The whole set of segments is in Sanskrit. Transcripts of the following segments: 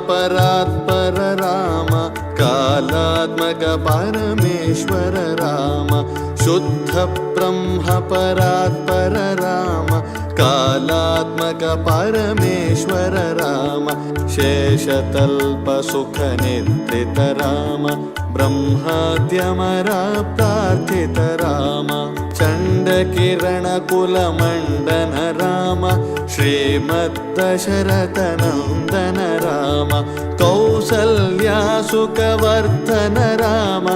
परात्पर राम कालात्मक परमेश्वर राम शुद्ध ब्रह्म परात्पर राम कालात्मक परमेश्वर राम शेषतल्प सुख निद्रित राम ब्रह्माद्यमरा प्रार्थित राम चण्डकिरण कुलमण्डन राम श्रीमद्दशरथनन्दन राम कौसल्या सुखवर्धन राम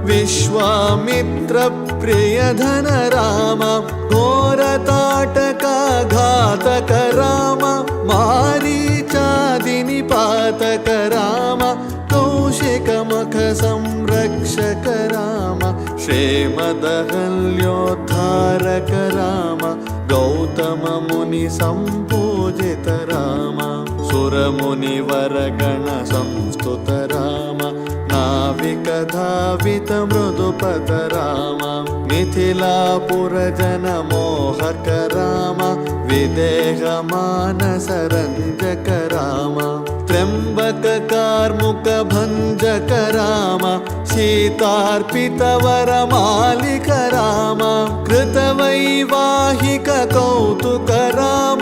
विश्वामित्र प्रियधन राम घोरताटकाघातक राम मारीचादिनिपातक राम कौशिकमख संरक्षक राम श्रीमदहल्योद्धारक राम गौतम मुनि संपूजित राम सुरमुनिवर गण संस्तुत राम नाविक धावित मृदुपद राम मिथिलापुर जन मोहक राम विदेह मानस रंजक राम त्र्यंबक कार्मुक भंजक राम सीतार्पित वर मालिक राम कृतवैवाहिक कौतुक राम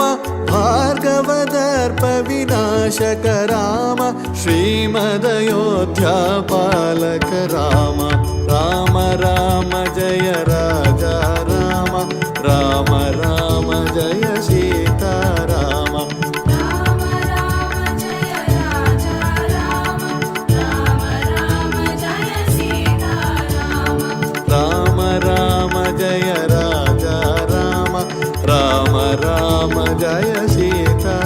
भार्गवदर्प विनाशक राम श्रीमदयोध्या पालक राम राम राम जय राजा राम राम राम जय सीता राम राम राम जय राजा राम राम राम जय सीता राम राम राम जय राजा राम राम राम जय सीता